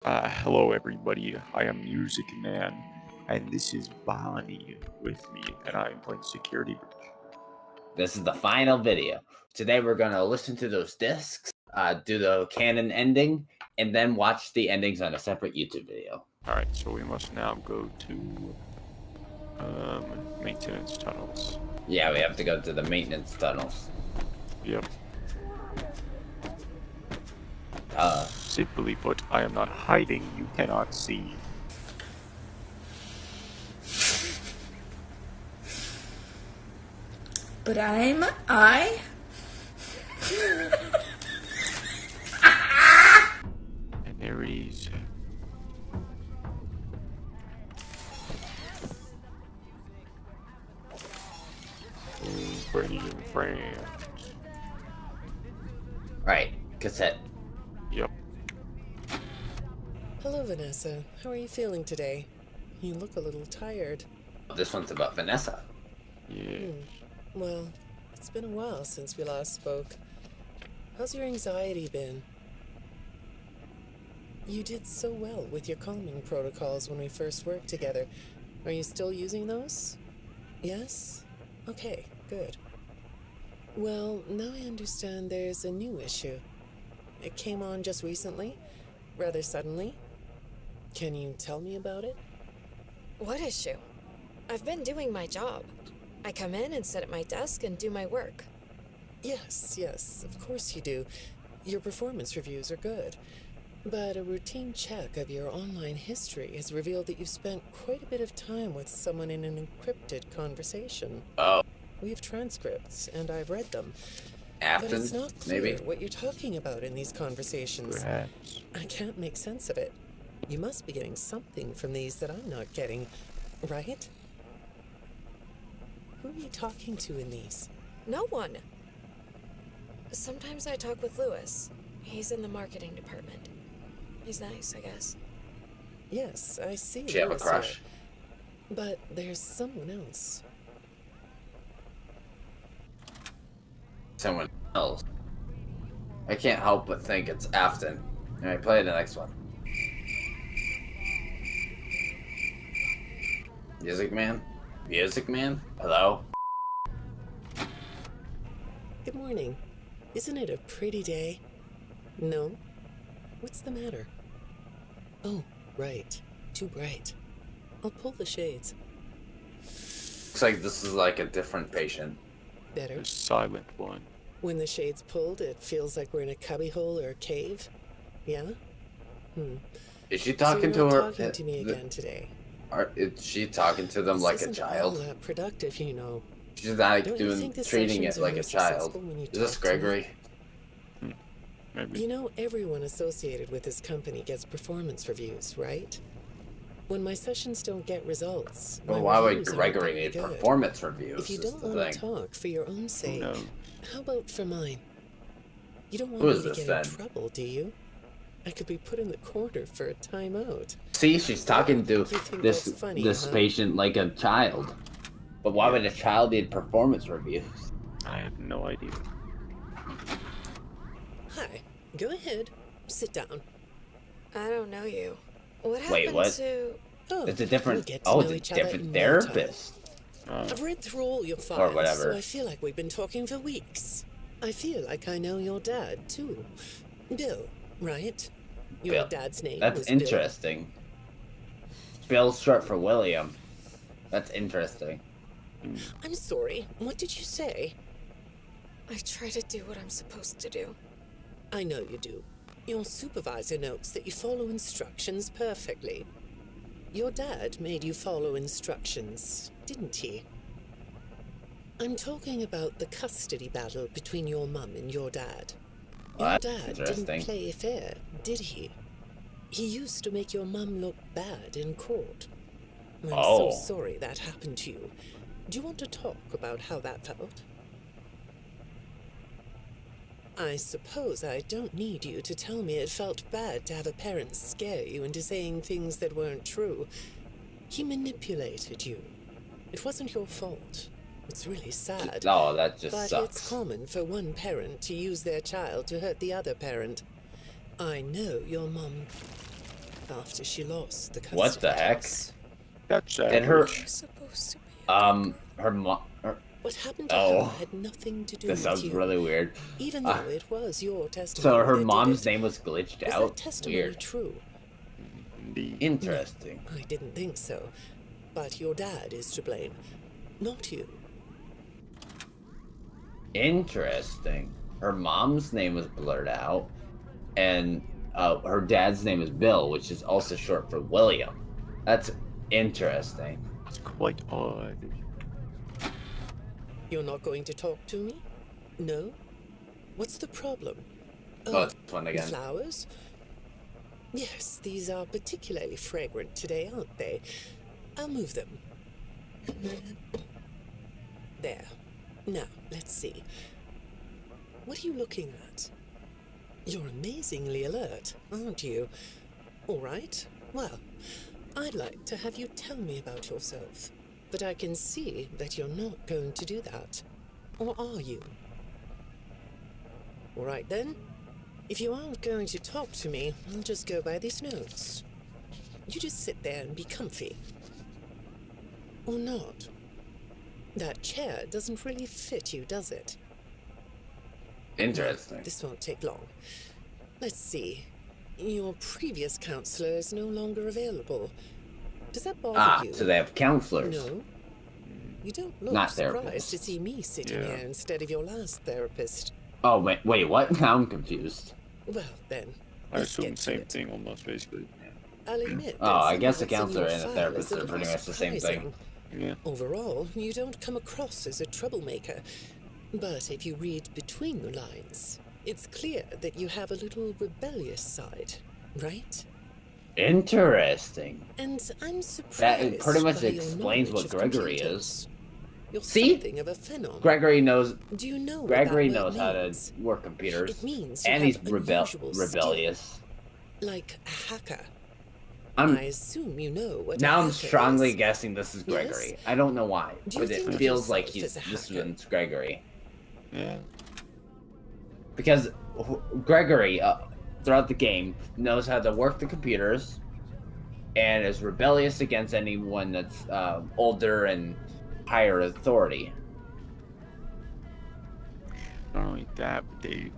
Hello everybody, I am Music Man, and this is Bonnie with me, and I am playing Security Breach. This is the final video. Today we're going to listen to those discs, do the canon ending, and then watch the endings on a separate YouTube video. Alright, so we must now go to maintenance tunnels. Yeah, we have to go to the maintenance tunnels. Yep. Simply put, I am not hiding, you cannot see. But I? And there it is. Bringing in friends. Right, cassette. Yep. Hello, Vanessa. How are you feeling today? You look a little tired. This one's about Vanessa. Yeah. Well, it's been a while since we last spoke. How's your anxiety been? You did so well with your calming protocols when we first worked together. Are you still using those? Yes? Okay, good. Well, now I understand there's a new issue. It came on just recently, rather suddenly. Can you tell me about it? What issue? I've been doing my job. I come in and sit at my desk and do my work. Yes, of course you do. Your performance reviews are good. But a routine check of your online history has revealed that you've spent quite a bit of time with someone in an encrypted conversation. Oh. We have transcripts, and I've read them. Afton, but it's not clear maybe? what you're talking about in these conversations. Perhaps. I can't make sense of it. You must be getting something from these that I'm not getting, right? Who are you talking to in these? No one. Sometimes I talk with Lewis. He's in the marketing department. He's nice, I guess. Yes, I see. Do you have a Lewis crush? here. But there's someone else. Someone else. I can't help but think it's Afton. Alright, play the next one. Music Man? Music Man? Hello? Good morning. Isn't it a pretty day? No? What's the matter? Oh, right. Too bright. I'll pull the shades. Looks like this is like a different patient. Better? The silent one. When the shade's pulled, it feels like we're in a cubbyhole or a cave? Yeah? Is she So talking you're to not her? talking to me again today. Is she talking to them This like a isn't all child? that productive, you know. She's not Don't you doing think the treating sessions it are like more a child. successful when you Is this talk to me? Gregory? Maybe. You know, everyone associated with this company gets performance reviews, right? When my sessions don't get results, Well, my why would reviews aren't Gregory very need good. performance reviews? If you Is don't the want to thing. talk for your own sake, No. how about for mine? You don't want Who me is to this, get then? in trouble, do you? I could be put in the corner for a timeout. See, she's talking to You think this that's funny, this huh? patient like a child. But why would a child need performance reviews? I have no idea. Hi, go ahead. Sit down. I don't know you. What Wait, happened what? to... Oh, It's a different. we'll get to Oh, know it's each a other different in no time. therapist. I've read through all your files, whatever. so I feel like we've been talking for weeks. I feel like I know your dad, too. Bill, right? Your Bill. dad's name That's was Bill. interesting. Bill's short for William. That's interesting. I'm sorry, what did you say? I try to do what I'm supposed to do. I know you do. Your supervisor notes that you follow instructions perfectly. Your dad made you follow instructions, didn't he? I'm talking about the custody battle between your mum and your dad. Well, Your that's dad interesting. didn't play fair, did he? He used to make your mum look bad in court. I'm Oh. so sorry that happened to you. Do you want to talk about how that felt? I suppose I don't need you to tell me it felt bad to have a parent scare you into saying things that weren't true. He manipulated you. It wasn't your fault. It's really sad. Oh, that just But sucks. it's common for one parent to use their child to hurt the other parent. I know your mum. after she lost the custody What the heck? case. That's Did her savage. You're supposed to be a her mom? What happened to Oh. her had nothing to do That with sounds you, really weird. even though it was your testimony. So her that did mom's it. name was glitched Is out. that testimony Weird. true? Indeed. Interesting. I didn't think so. But your dad is to blame, not you. Interesting. Her mom's name was blurred out, and her dad's name is Bill, which is also short for William. That's interesting. It's quite odd. You're not going to talk to me? No? What's the problem? Oh, it's fun the again. flowers? Yes, these are particularly fragrant today, aren't they? I'll move them. There. Now, let's see. What are you looking at? You're amazingly alert, aren't you? All right. Well, I'd like to have you tell me about yourself. But I can see that you're not going to do that. Or are you? All right then. If you aren't going to talk to me, I'll just go by these notes. You just sit there and be comfy. Or not. That chair doesn't really fit you, does it? Interesting. This won't take long. Let's see. Your previous counselor is no longer available. Does that bother you? So they have counselors. No. You don't look Not surprised therapists. to see me sitting Yeah. here instead of your last therapist. Oh wait, what? Now I'm confused. Well, then. I let's assume get the to same it. thing almost, basically. I'll admit Oh, that I some guess of a what's in counselor your and a file therapist is are pretty little much the same thing. surprising. Yeah. Overall, you don't come across as a troublemaker. But if you read between the lines, it's clear that you have a little rebellious side, right? Interesting. And I'm surprised. That pretty much by your explains what knowledge of Gregory computers. is. You're See? something of a phenom. Gregory knows. Do you know Gregory what that knows word how to means? work computers, It means you and have he's unusual skill, rebellious. like a hacker. I'm I assume you know what now a I'm hacker strongly is. guessing this is Gregory. Yes? I don't know why, Do you but it think of feels like yourself as a this hacker? one's Gregory Yeah. because Gregory throughout the game knows how to work the computers and is rebellious against anyone that's older and higher authority. Not only that, but they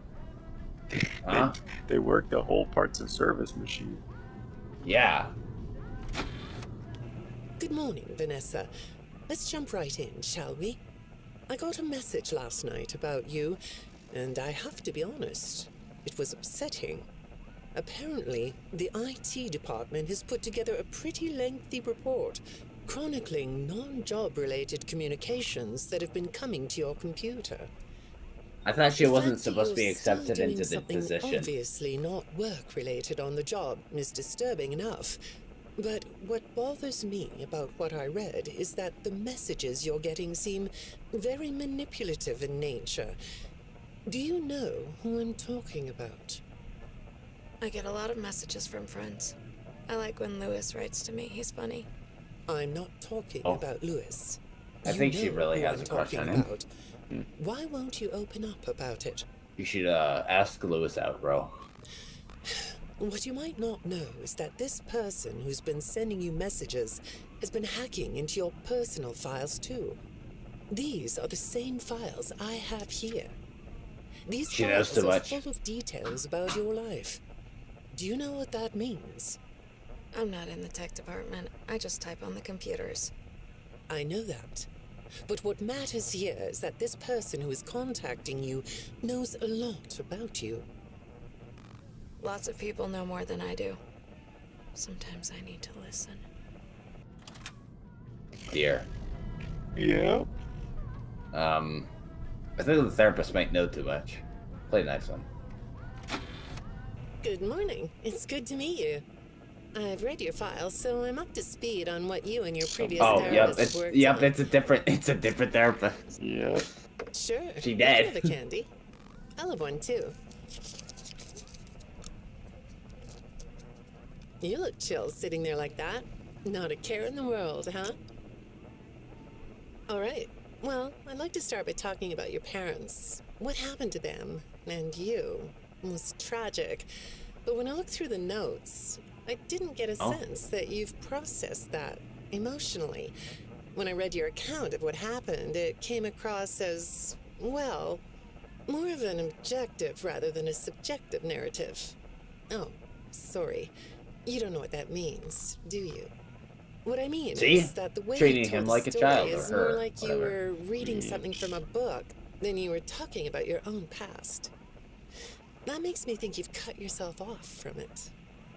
Huh? they work the whole parts and service machine. Yeah. Good morning, Vanessa. Let's jump right in, shall we? I got a message last night about you, and I have to be honest, it was upsetting. Apparently, the IT department has put together a pretty lengthy report chronicling non-job related communications that have been coming to your computer. I thought she The wasn't fact that supposed to be you're still accepted doing into the something position. obviously not work-related on the job is disturbing enough. But what bothers me about what I read is that the messages you're getting seem very manipulative in nature. Do you know who I'm talking about? I get a lot of messages from friends. I like when Lewis writes to me. He's funny. I'm not talking Oh. about Lewis. I You think she know really who has I'm a crush talking on him. about. Why won't you open up about it? You should ask Lewis out, bro. What you might not know is that this person who's been sending you messages has been hacking into your personal files too. These are the same files I have here. These She knows files too are much. full of details about your life. Do you know what that means? I'm not in the tech department. I just type on the computers. I know that. But what matters here is that this person who is contacting you knows a lot about you. Lots of people know more than I do. Sometimes I need to listen. Dear. Yeah. I think the therapist might know too much. Play a nice one. Good morning. It's good to meet you. I've read your files, so I'm up to speed on what you and your previous Oh, yep, therapist worked on. it's a different therapist. Yeah. Sure. She you dead. can have a candy. I'll have one too. You look chill sitting there like that. Not a care in the world, huh? All right. Well, I'd like to start by talking about your parents. What happened to them and you? It was tragic. But when I looked through the notes, I didn't get a Oh. sense that you've processed that emotionally. When I read your account of what happened, it came across as, well, more of an objective rather than a subjective narrative. Oh, sorry. You don't know what that means, do you? What I mean See? is that the way Treating you told him the like a story child or is her, more like you whatever. were reading something from a book than you were talking about your own past. That makes me think you've cut yourself off from it.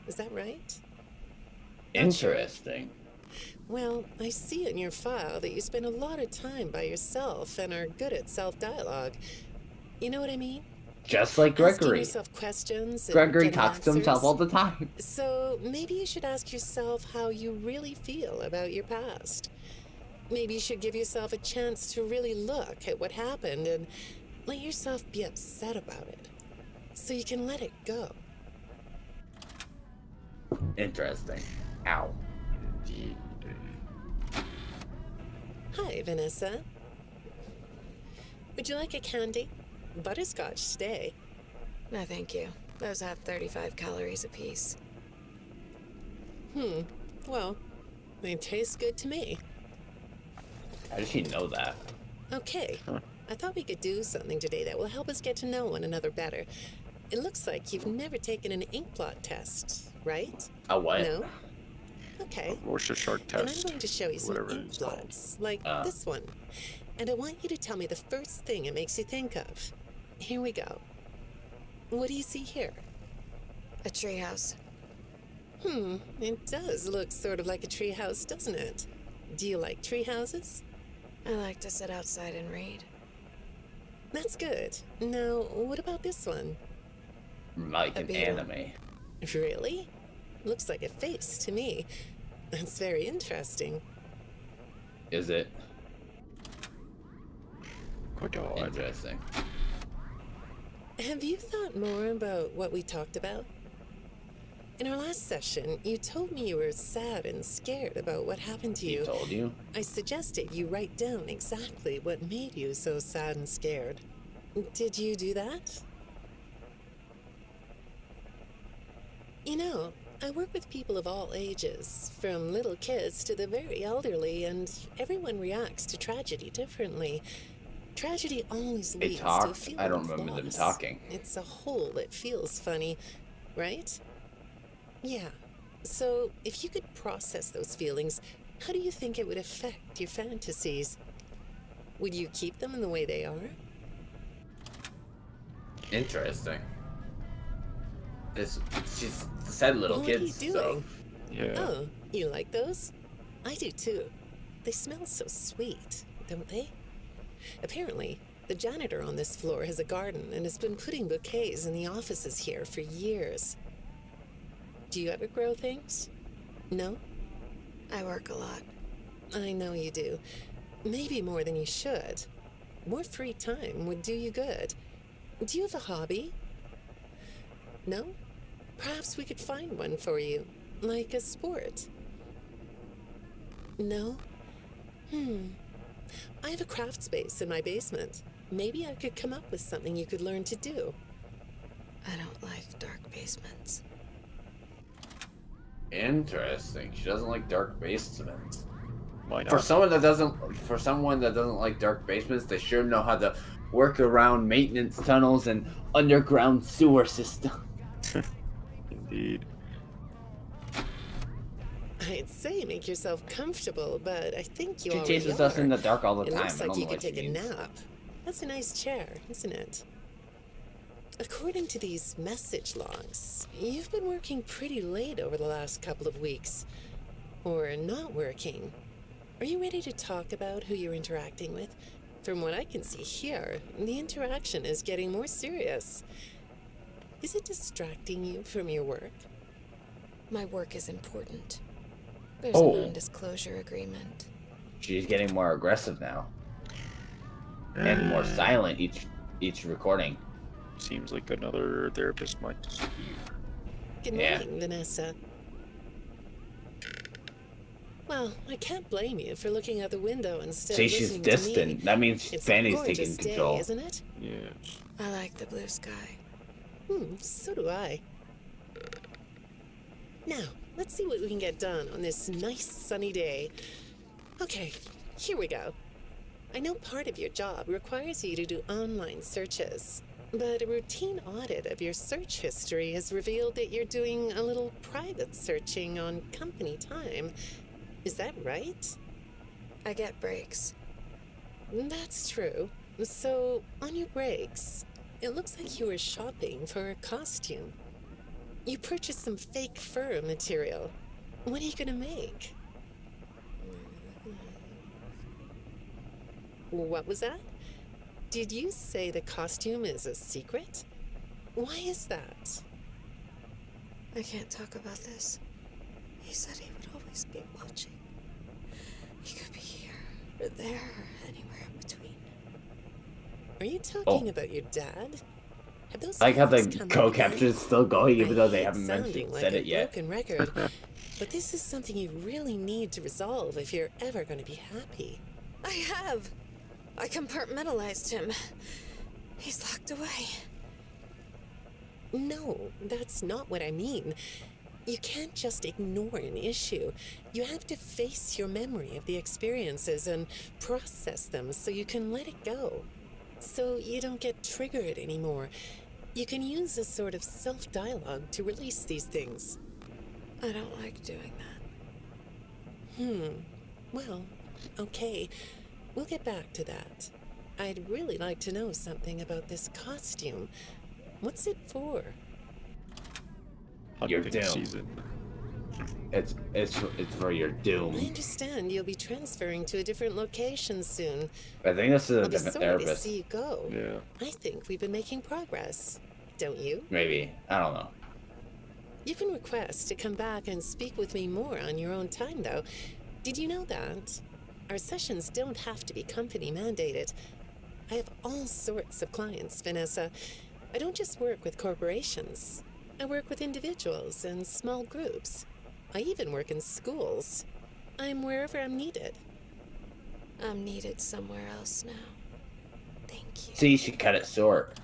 Is that right? Not sure. Interesting. Well, I see in your file that you spend a lot of time by yourself and are good at self-dialogue. You know what I mean? Just like Asking Gregory. yourself questions and Gregory getting talks to himself answers. all the time. So maybe you should ask yourself how you really feel about your past. Maybe you should give yourself a chance to really look at what happened and let yourself be upset about it, so you can let it go. Interesting. Ow. Indeed. Hi, Vanessa. Would you like a candy? Butterscotch today. No, thank you. Those have 35 calories apiece. Well, they taste good to me. How does she know that? Okay. I thought we could do something today that will help us get to know one another better. It looks like you've never taken an ink blot test, right? A what? No? Okay. Rorschach Then I'm test. going to show you some whatever ink it's called. blots, like this one. And I want you to tell me the first thing it makes you think of. Here we go. What do you see here? A treehouse. It does look sort of like a treehouse, doesn't it? Do you like treehouses? I like to sit outside and read. That's good. Now, what about this one? Like A an beetle. anime. Really? Looks like a face to me. That's very interesting. Is it? Good on. Interesting. Have you thought more about what we talked about? In our last session, you told me you were sad and scared about what happened to He you. told you? I suggested you write down exactly what made you so sad and scared. Did you do that? You know, I work with people of all ages, from little kids to the very elderly, and everyone reacts to tragedy differently. Tragedy always They leads to a talked? feeling I don't of remember them loss. talking. It's a hole that feels funny, right? Yeah. So, if you could process those feelings, how do you think it would affect your fantasies? Would you keep them in the way they are? Interesting. She's said little What kids, are you so doing? Yeah. Oh, you like those? I do too. They smell so sweet, don't they? Apparently, the janitor on this floor has a garden and has been putting bouquets in the offices here for years. Do you ever grow things? No? I work a lot. I know you do. Maybe more than you should. More free time would do you good. Do you have a hobby? No? Perhaps we could find one for you, like a sport. No? I have a craft space in my basement. Maybe I could come up with something you could learn to do. I don't like dark basements. interesting. She doesn't like dark basements. Why not? For someone that doesn't like dark basements, they sure know how to work around maintenance tunnels and underground sewer system. Indeed. I'd say make yourself comfortable, but I think you She already chases us in are. the dark all the It time. looks I like don't you know could what she take a means. nap. That's a nice chair, isn't it? According to these message logs, you've been working pretty late over the last couple of weeks. Or not working. Are you ready to talk about who you're interacting with? From what I can see here, the interaction is getting more serious. Is it distracting you from your work? My work is important. There's Oh. a non-disclosure agreement. She's getting more aggressive now and more silent each recording. Seems like another therapist might disappear. Good Yeah. morning, Vanessa. Well, I can't blame you for looking out the window instead See, of she's listening to distant. me. That means It's Fanny's a gorgeous taking day, control. isn't it? Yes. I like the blue sky. So do I. Now, Let's see what we can get done on this nice sunny day. Okay, here we go. I know part of your job requires you to do online searches, but a routine audit of your search history has revealed that you're doing a little private searching on company time. Is that right? I get breaks. That's true. So, on your breaks, it looks like you were shopping for a costume. You purchased some fake fur material. What are you gonna make? What was that? Did you say the costume is a secret? Why is that? I can't talk about this. He said he would always be watching. He could be here, or there, or anywhere in between. Are you talking about your dad? Have those I like how the thoughts come up co-capture again? is still going, even though they hate haven't sounding like said a it yet. broken record, but this is something you really need to resolve if you're ever going to be happy. I have. I compartmentalized him. He's locked away. No, that's not what I mean. You can't just ignore an issue. You have to face your memory of the experiences and process them so you can let it go. So you don't get triggered anymore. You can use a sort of self-dialogue to release these things. I don't like doing that. Well, okay. We'll get back to that. I'd really like to know something about this costume. What's it for? Your Hunting doom. season. It's for your I doom. understand you'll be transferring to a different location soon. I think this is a I'll be different sorry to therapist. see you go. Yeah. I think we've been making progress. Don't you? Maybe. I don't know. You can request to come back and speak with me more on your own time, though. Did you know that? Our sessions don't have to be company mandated. I have all sorts of clients, Vanessa. I don't just work with corporations. I work with individuals and small groups. I even work in schools. I'm wherever I'm needed. I'm needed somewhere else now. Thank you. See, she cut it short.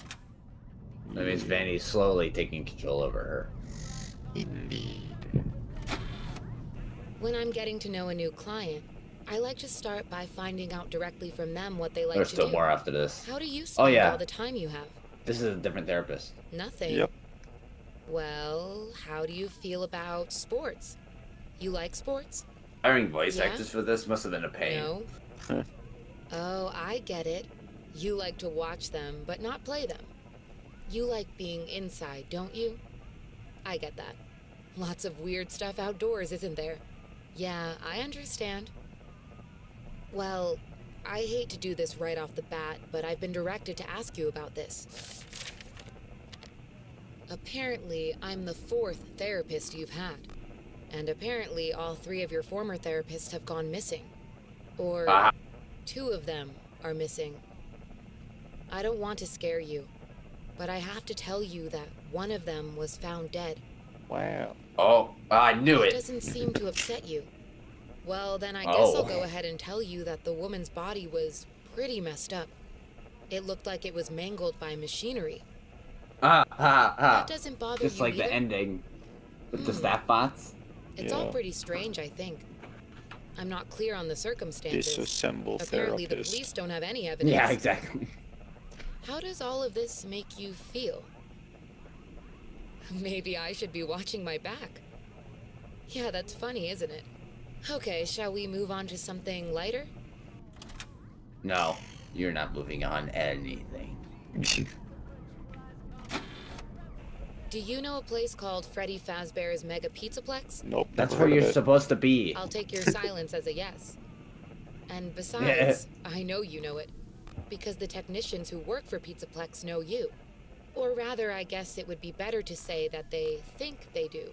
That means Vanny's slowly taking control over her. Indeed. When I'm getting to know a new client, I like to start by finding out directly from them what they like There's to still do. more after this. How do you Oh, spend yeah. all the time you have? This is a different therapist. Nothing. Yep. Well, how do you feel about sports? You like sports? Hiring voice Yeah? actors for this must have been a pain. No? Oh, I get it. You like to watch them, but not play them. You like being inside, don't you? I get that. Lots of weird stuff outdoors, isn't there? Yeah, I understand. Well, I hate to do this right off the bat, but I've been directed to ask you about this. Apparently, I'm the 4th therapist you've had. And apparently, all 3 of your former therapists have gone missing. Or 2 of them are missing. I don't want to scare you, but I have to tell you that one of them was found dead. Wow. Oh, I knew It it. doesn't seem to upset you. Well, then I guess Oh. I'll go ahead and tell you that the woman's body was pretty messed up. It looked like it was mangled by machinery. That doesn't bother Just you like either? the ending with the staff bots. It's Yeah. all pretty strange, I think. I'm not clear on the circumstances. Disassemble Apparently, the therapist. police don't have any evidence. Yeah, exactly. How does all of this make you feel? Maybe I should be watching my back. Yeah, that's funny, isn't it? Okay, shall we move on to something lighter? No, you're not moving on anything. Do you know a place called Freddy Fazbear's Mega Pizzaplex? Nope. That's never where heard you're of it. supposed to be. I'll take your silence as a yes. And besides, I know you know it. Because the technicians who work for Pizzaplex know you. Or rather, I guess it would be better to say that they think they do.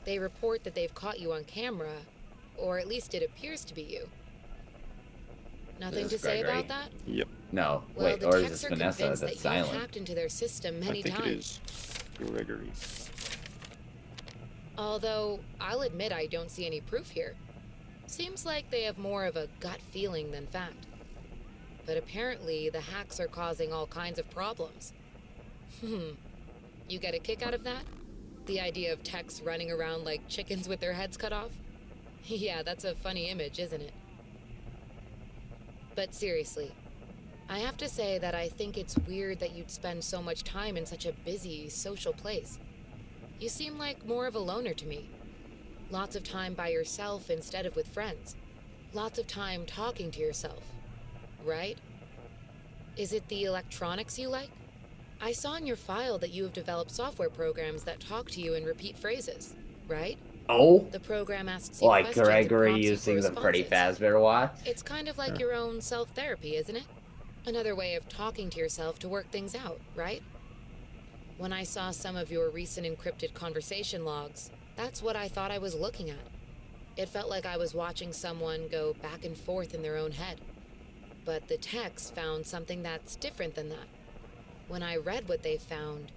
They report that they've caught you on camera, or at least it appears to be you. Nothing This to is say Gregory. about that? Yep. No, Well, wait, the or is techs this are Vanessa convinced that's that you've silent? hacked into their system I many think times. it is Gregory. Although, I'll admit I don't see any proof here. Seems like they have more of a gut feeling than fact. But apparently, the hacks are causing all kinds of problems. You get a kick out of that? The idea of techs running around like chickens with their heads cut off? Yeah, that's a funny image, isn't it? But seriously, I have to say that I think it's weird that you'd spend so much time in such a busy, social place. You seem like more of a loner to me. Lots of time by yourself instead of with friends. Lots of time talking to yourself. Right? Is it the electronics you like? I saw in your file that you have developed software programs that talk to you in repeat phrases, right? Oh, The program asks you like questions and Gregory prompts you using for the Freddy responses. Fazbear watch. It's kind of like your own self-therapy, isn't it? Another way of talking to yourself to work things out, right? When I saw some of your recent encrypted conversation logs, that's what I thought I was looking at. It felt like I was watching someone go back and forth in their own head. But the text found something that's different than that. When I read what they found,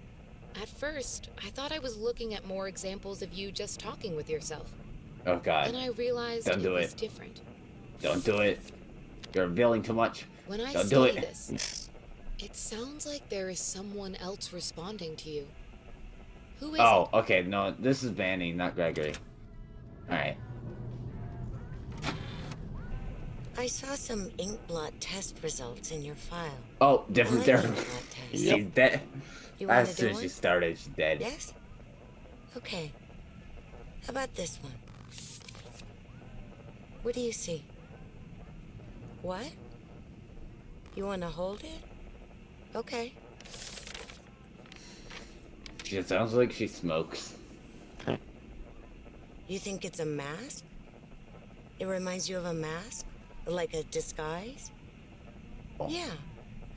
at first, I thought I was looking at more examples of you just talking with yourself. Oh God! Then I realized Don't do was it. different. Don't do it. You're revealing too much. When I Don't do study it. this, it sounds like there is someone else responding to you. Who is Oh, it? okay. No, this is Vanny, not Gregory. All right. I saw some ink blot test results in your file. Oh, different. I like Different. ink blot tests. She's dead. You want As to soon do as she one? started, she's dead. Yes? Okay. How about this one? What do you see? What? You want to hold it? Okay. She sounds like she smokes. You think it's a mask? It reminds you of a mask? Like a disguise? Oh. Yeah,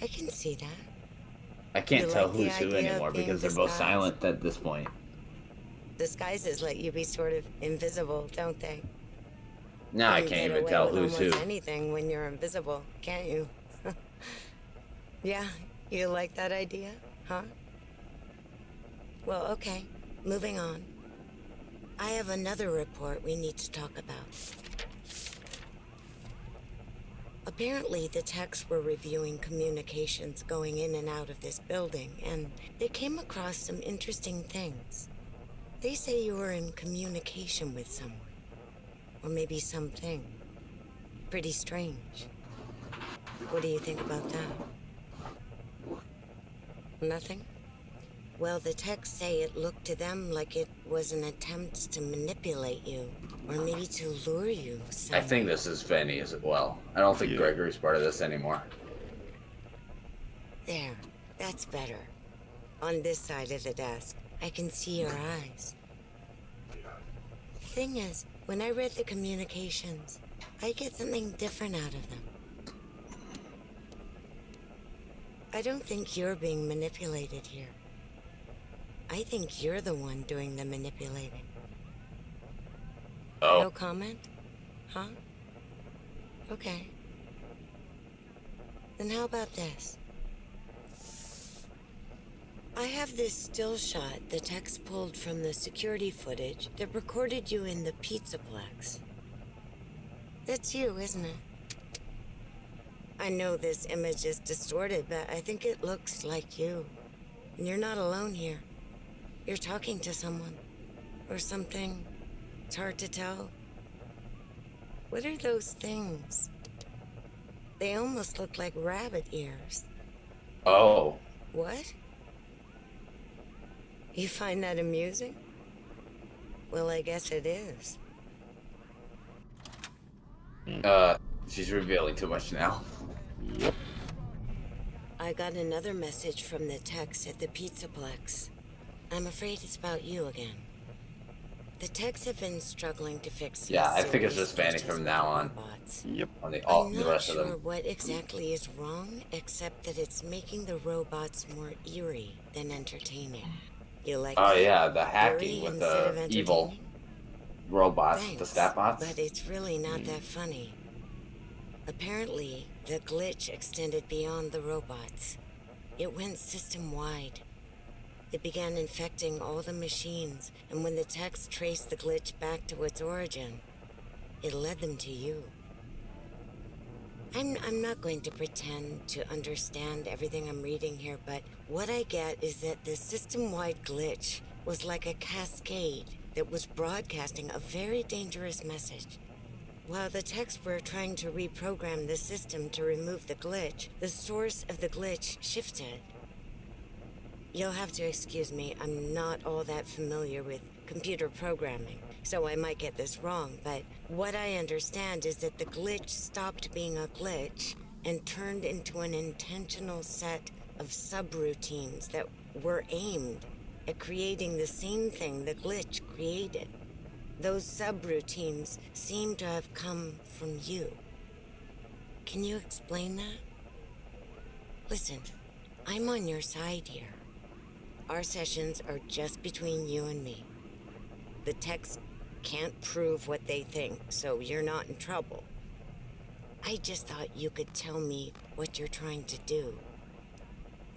I can see that. I can't You tell like the who's who idea of anymore being because they're both disguised? silent at this point. Disguises let you be sort of invisible, don't they? Now I You can can't get even away tell with who's who. almost anything when you're invisible, can't you? Yeah, you like that idea, huh? Well, okay, moving on. I have another report we need to talk about. Apparently, the techs were reviewing communications going in and out of this building, and they came across some interesting things. They say you were in communication with someone, or maybe something. Pretty strange. What do you think about that? Nothing? Well, the techs say it looked to them like it was an attempt to manipulate you, or maybe to lure you I somewhere. think this is Fanny as well. I don't think Yeah. Gregory's part of this anymore. There, that's better. On this side of the desk, I can see your eyes. Thing is, when I read the communications, I get something different out of them. I don't think you're being manipulated here. I think you're the one doing the manipulating. Oh. No comment? Huh? Okay. Then how about this? I have this still shot the techs pulled from the security footage that recorded you in the Pizzaplex. That's you, isn't it? I know this image is distorted, but I think it looks like you. And you're not alone here. You're talking to someone. Or something. It's hard to tell. What are those things? They almost look like rabbit ears. Oh. What? You find that amusing? Well, I guess it is. She's revealing too much now. Yep. I got another message from the techs at the Pizzaplex. I'm afraid it's about you again. The techs have been struggling to fix some Yeah, I think it's serious just Fanny glitches from with now the on. robots. Yep. On the I'm the not rest sure of them. what exactly is wrong, except that it's making the robots more eerie than entertaining. You like Oh that? yeah, the hacking Eerie with instead of the evil entertaining? robots, the Thanks, stat bots. but it's really not that funny. Apparently, the glitch extended beyond the robots. It went system-wide. It began infecting all the machines, and when the techs traced the glitch back to its origin, it led them to you. I'm not going to pretend to understand everything I'm reading here, but what I get is that the system-wide glitch was like a cascade that was broadcasting a very dangerous message. While the techs were trying to reprogram the system to remove the glitch, the source of the glitch shifted. You'll have to excuse me, I'm not all that familiar with computer programming, so I might get this wrong, but what I understand is that the glitch stopped being a glitch and turned into an intentional set of subroutines that were aimed at creating the same thing the glitch created. Those subroutines seem to have come from you. Can you explain that? Listen, I'm on your side here. Our sessions are just between you and me. The techs can't prove what they think, so you're not in trouble. I just thought you could tell me what you're trying to do.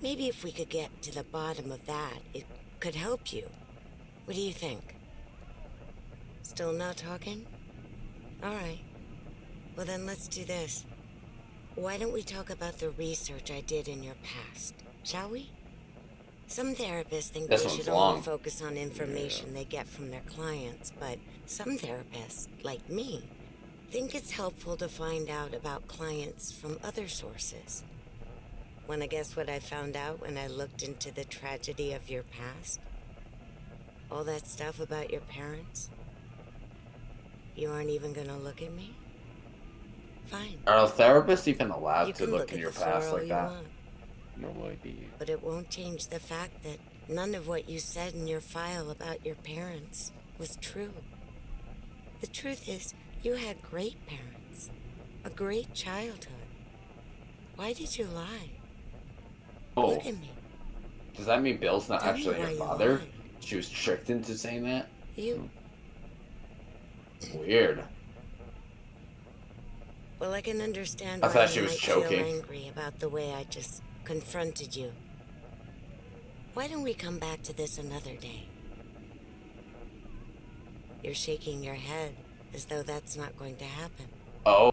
Maybe if we could get to the bottom of that, it could help you. What do you think? Still not talking? All right. Well then let's do this. Why don't we talk about the research I did in your past, shall we? Some therapists think This they one's should long. only focus on information they get from their clients, but some therapists, like me, think it's helpful to find out about clients from other sources. Wanna guess what I found out when I looked into the tragedy of your past? All that stuff about your parents? You aren't even gonna look at me? Fine. Are therapists even allowed You to can look look in at your the floor past all like you that? want, No idea. but it won't change the fact that none of what you said in your file about your parents was true. The truth is, you had great parents, a great childhood. Why did you lie? Oh, Look at me. does that mean Bill's not Tell me actually why her you father? lied. She was tricked into saying that? You. Weird. Well, I can understand I why thought you she was might joking. feel angry about the way I just confronted you. Why don't we come back to this another day? You're shaking your head as though that's not going to happen. Oh.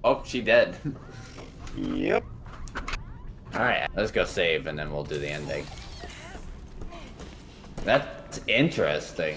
Oh, she dead. Yep. Alright, let's go save and then we'll do the ending. That's interesting.